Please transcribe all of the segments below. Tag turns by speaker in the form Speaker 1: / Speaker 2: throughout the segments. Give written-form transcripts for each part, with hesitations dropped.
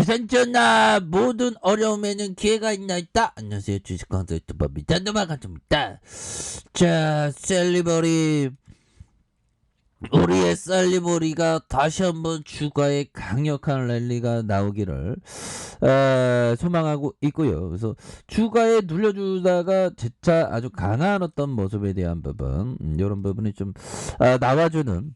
Speaker 1: 재산전나 모든 어려움에는 기회가 있다. 안녕하세요, 주식광수 유튜버 미탄도마가입니다. 자, 셀리버리, 우리의 셀리버리가 다시 한번 주가에 강력한 랠리가 나오기를 소망하고 있고요. 그래서 주가에 눌려주다가 재차 아주 강한 어떤 모습에 대한 부분, 이런 부분이 좀 나와주는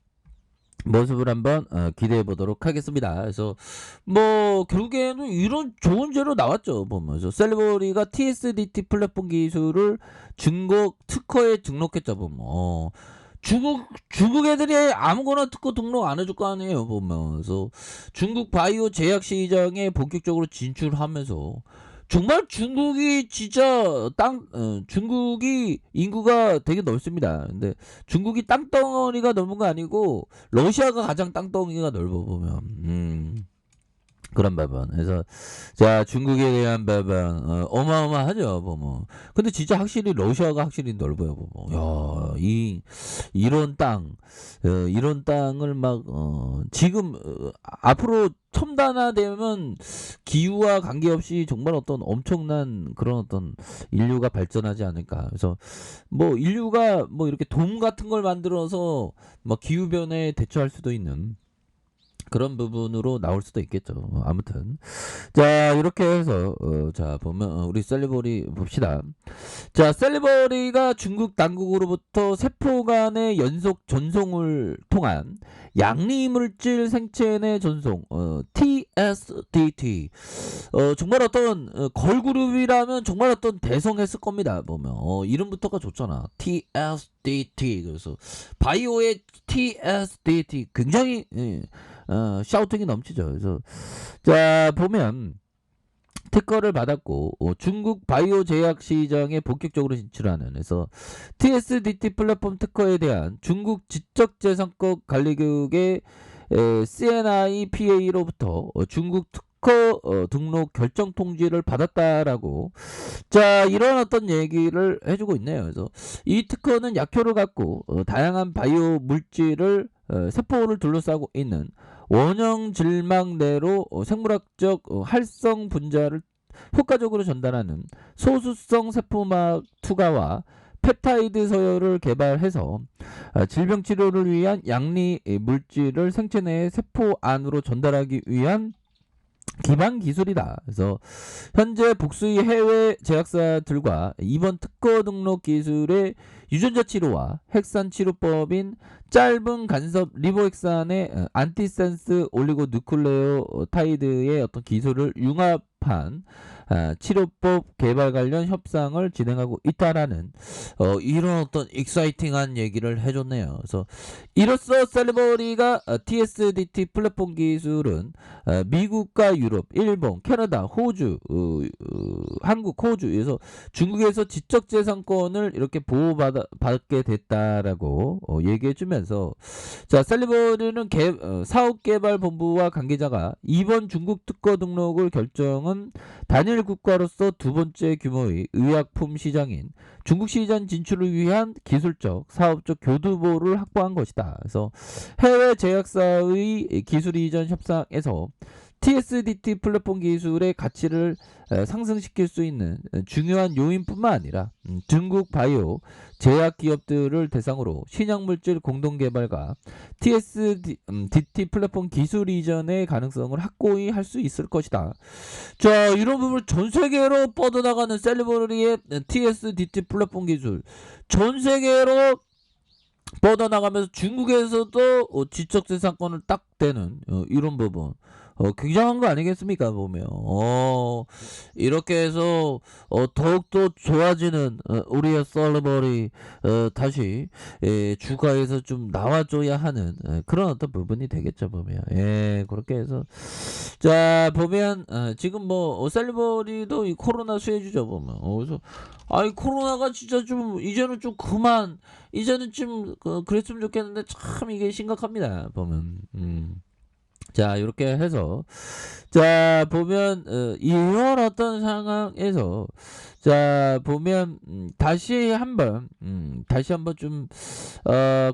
Speaker 1: 모습을 한번 기대해 보도록 하겠습니다. 그래서 뭐 결국에는 이런 좋은 재료 나왔죠. 보면서 셀리버리가 TSDT 플랫폼 기술을 중국 특허에 등록했죠. 보면 중국 애들이 아무거나 특허 등록 안 해줄 거 아니에요. 보면서 중국 바이오 제약 시장에 본격적으로 진출하면서 정말 중국이 진짜 중국이 인구가 되게 넓습니다. 근데 중국이 땅덩어리가 넓은 거 아니고 러시아가 가장 땅덩어리가 넓어 보면 그런 부분. 그래서 자, 중국에 대한 부분 어마어마하죠. 보면. 근데 진짜 확실히 러시아가 확실히 넓어요. 보면. 야, 이런 땅 이런 땅을 막 지금 앞으로 첨단화되면 기후와 관계없이 정말 어떤 엄청난 그런 어떤 인류가 발전하지 않을까. 그래서 뭐 인류가 뭐 이렇게 돔 같은 걸 만들어서 뭐 기후 변화에 대처할 수도 있는 그런 부분으로 나올 수도 있겠죠. 아무튼 자, 이렇게 해서 자 보면 우리 셀리버리 봅시다. 자, 셀리버리가 중국 당국으로부터 세포 간의 연속 전송을 통한 양리물질 생체 내 전송 TSDT 정말 어떤 걸그룹이라면 정말 어떤 대성했을 겁니다. 보면 이름부터가 좋잖아. TSDT. 그래서 바이오의 TSDT 굉장히 샤우팅이 넘치죠. 그래서 자 보면 특허를 받았고 중국 바이오 제약 시장에 본격적으로 진출하는, 그래서 TSDT 플랫폼 특허에 대한 중국 지적재산권 관리국의 CNIPA로부터 중국 특허 등록 결정 통지를 받았다라고 자 이런 어떤 얘기를 해주고 있네요. 그래서 이 특허는 약효를 갖고 다양한 바이오 물질을 세포를 둘러싸고 있는 원형 질막 내로 생물학적 활성 분자를 효과적으로 전달하는 소수성 세포막 투과와 펩타이드 서열을 개발해서 질병 치료를 위한 양리 물질을 생체 내 세포 안으로 전달하기 위한 기반 기술이다. 그래서 현재 복수의 해외 제약사들과 이번 특허 등록 기술의 유전자 치료와 핵산 치료법인 짧은 간섭 리보핵산의 안티센스 올리고 누클레오타이드의 어떤 기술을 융합한 치료법 개발 관련 협상을 진행하고 있다라는 이런 어떤 익사이팅한 얘기를 해줬네요. 그래서 이로써 셀리버리가 TSDT 플랫폼 기술은 미국과 유럽, 일본, 캐나다, 호주, 한국, 호주에서 중국에서 지적재산권을 이렇게 보호받게 됐다라고 얘기해주면서 자 셀리버리는 사업개발본부와 관계자가 이번 중국 특허 등록을 결정은 단일 국가로서 두 번째 규모의 의약품 시장인 중국 시장 진출을 위한 기술적, 사업적 교두보를 확보한 것이다. 그래서 해외 제약사의 기술 이전 협상에서 TSDT 플랫폼 기술의 가치를 상승시킬 수 있는 중요한 요인뿐만 아니라 중국 바이오 제약 기업들을 대상으로 신약물질 공동 개발과 TSDT 플랫폼 기술 이전의 가능성을 확고히 할 수 있을 것이다. 자, 이런 부분 전 세계로 뻗어나가는 셀리버리의 TSDT 플랫폼 기술 전 세계로 뻗어나가면서 중국에서도 지적재산권을 딱 대는 이런 부분 굉장한 거 아니겠습니까? 보면 이렇게 해서 더욱더 좋아지는 우리의 썰러버리 다시 주가에서 좀 나와줘야 하는 그런 어떤 부분이 되겠죠. 보면 그렇게 해서 자 보면 지금 뭐 셀러버리도 이 코로나 수혜주죠. 보면 그래서 아이 코로나가 진짜 좀 이제는 좀 그만 이제는 좀 그랬으면 좋겠는데 참 이게 심각합니다. 보면 자, 요렇게 해서 자 보면 이런 어떤 상황에서 자 보면 다시 한번 좀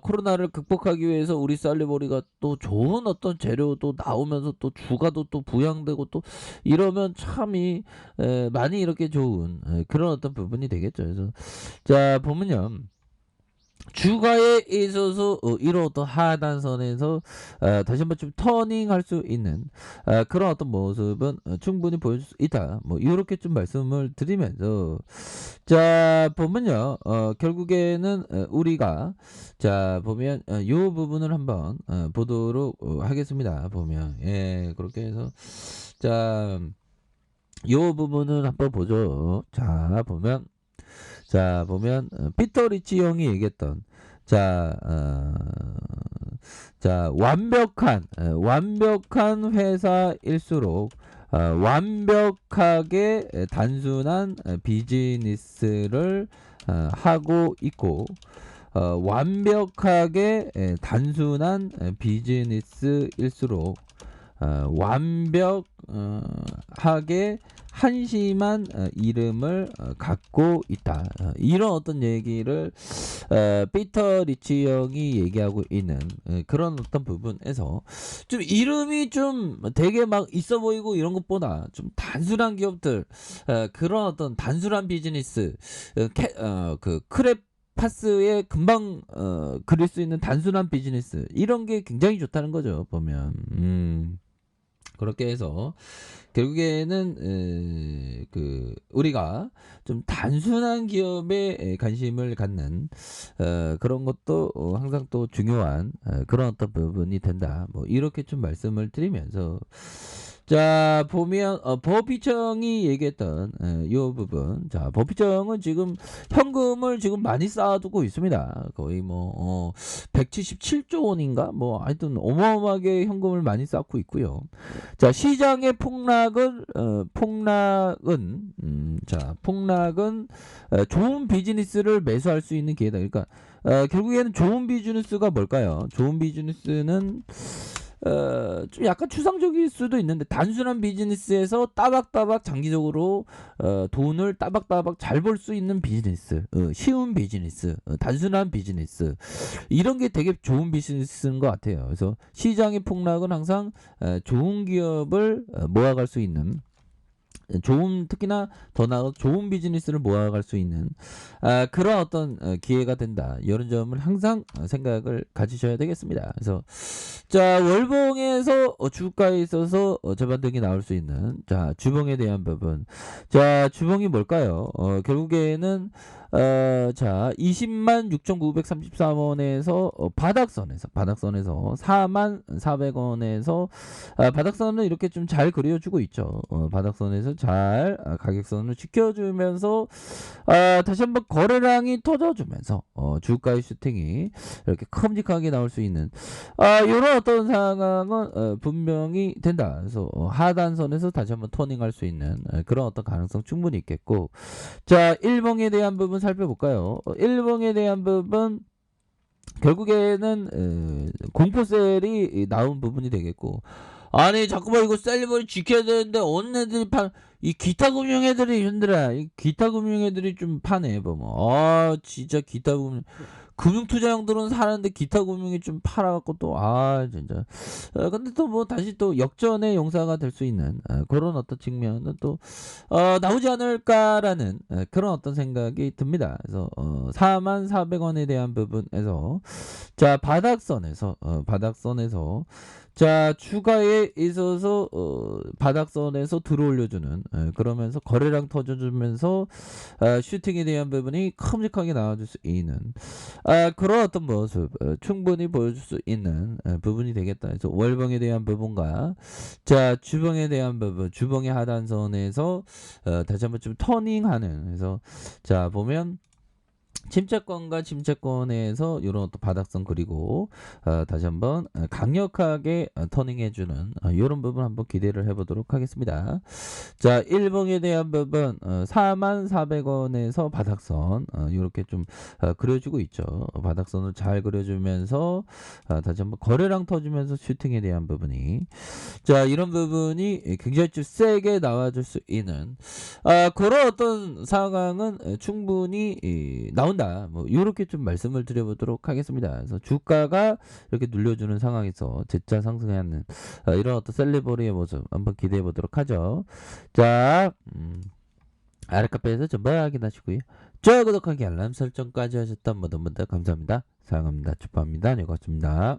Speaker 1: 코로나를 극복하기 위해서 우리 쌀리버리가 또 좋은 어떤 재료도 나오면서 또 주가도 또 부양되고 또 이러면 참이 많이 이렇게 좋은 그런 어떤 부분이 되겠죠. 그래서 자 보면요. 주가에 있어서 이런 어떤 하단선에서 다시 한번 좀 터닝할 수 있는 그런 어떤 모습은 충분히 보여줄 수 있다. 뭐 요렇게 좀 말씀을 드리면서 자 보면요. 결국에는 우리가 자 보면 요 부분을 한번 보도록 하겠습니다. 보면 예 그렇게 해서 자 요 부분을 한번 보죠. 자 보면 피터 리치 형이 얘기했던 자, 완벽한 회사일수록 완벽하게 단순한 비즈니스를 하고 있고 완벽하게 단순한 비즈니스일수록 완벽하게 한심한 이름을 갖고 있다. 이런 어떤 얘기를 피터 리치 형이 얘기하고 있는 그런 어떤 부분에서 좀 이름이 좀 되게 막 있어 보이고 이런 것보다 좀 단순한 기업들 그런 어떤 단순한 비즈니스 그 크랩 파스에 금방 그릴 수 있는 단순한 비즈니스 이런 게 굉장히 좋다는 거죠 보면 그렇게 해서 결국에는 그 우리가 좀 단순한 기업에 관심을 갖는 그런 것도 항상 또 중요한 그런 어떤 부분이 된다. 뭐 이렇게 좀 말씀을 드리면서 자 보면 법희청이 얘기했던 요 부분 자 법희청은 지금 현금을 지금 많이 쌓아두고 있습니다. 거의 뭐 177조 원인가 뭐 하여튼 어마어마하게 현금을 많이 쌓고 있고요. 자 시장의 폭락은 좋은 비즈니스를 매수할 수 있는 기회다. 그러니까 결국에는 좋은 비즈니스가 뭘까요? 좋은 비즈니스는 좀 약간 추상적일 수도 있는데 단순한 비즈니스에서 따박따박 장기적으로 돈을 따박따박 잘 벌 수 있는 비즈니스, 쉬운 비즈니스, 단순한 비즈니스 이런 게 되게 좋은 비즈니스인 것 같아요. 그래서 시장의 폭락은 항상 좋은 기업을 모아갈 수 있는 특히나 더 나아가 좋은 비즈니스를 모아갈 수 있는 그런 어떤 기회가 된다. 이런 점을 항상 생각을 가지셔야 되겠습니다. 그래서 자 월봉에서 주가에 있어서 재반등이 나올 수 있는 자 주봉에 대한 부분 자 주봉이 뭘까요? 결국에는 자 20만 6,933원에서 바닥선에서 4만 400원에서 바닥선을 이렇게 좀 잘 그려주고 있죠. 바닥선에서 잘 가격선을 지켜주면서 다시 한번 거래량이 터져주면서 주가의 슈팅이 이렇게 큼직하게 나올 수 있는 이런 어떤 상황은 분명히 된다. 그래서 하단선에서 다시 한번 터닝할 수 있는 그런 어떤 가능성 충분히 있겠고 자 일봉에 대한 부분 살펴볼까요? 일봉에 대한 부분 결국에는 공포셀이 나온 부분이 되겠고 아니 자꾸만 이거 셀리버리 지켜야 되는데 어느 애들이 이 기타 금융 애들이 흔들어 이 기타 금융 애들이 좀 파네 보면 진짜 기타 금융 투자형들은 사는데 기타 금융이 좀 팔아갖고 또 진짜 근데 또 뭐 다시 또 역전의 용사가 될 수 있는 그런 어떤 측면은 또 나오지 않을까라는 그런 어떤 생각이 듭니다. 그래서 4만 400원에 대한 부분에서 자 바닥선에서 자 추가에 있어서 바닥선에서 들어올려주는 그러면서 거래량 터져주면서 슈팅에 대한 부분이 큼직하게 나와줄 수 있는 그런 어떤 모습 충분히 보여줄 수 있는 부분이 되겠다. 그래서 월봉에 대한 부분과 자 주봉에 대한 부분 주봉의 하단선에서 다시 한번 좀 터닝하는 그래서 자 보면 침체권과 침체권에서 이런 어떤 바닥선 그리고 다시 한번 강력하게 터닝해주는 이런 부분 한번 기대를 해보도록 하겠습니다. 자, 일봉에 대한 부분 44,400원에서 바닥선 이렇게 좀 그려주고 있죠. 바닥선을 잘 그려주면서 다시 한번 거래량 터주면서 슈팅에 대한 부분이 자, 이런 부분이 굉장히 좀 세게 나와줄 수 있는 그런 어떤 상황은 충분히 나온다. 뭐 이렇게 좀 말씀을 드려보도록 하겠습니다. 그래서 주가가 이렇게 눌려주는 상황에서 재차 상승하는 이런 어떤 셀레버리의 모습 한번 기대해 보도록 하죠. 자, 아랫카페에서 전부 확인하시고요. 좋아요, 구독하기, 알람 설정까지 하셨던 모든 분들 감사합니다. 사랑합니다. 축하합니다. 네, 고맙습니다.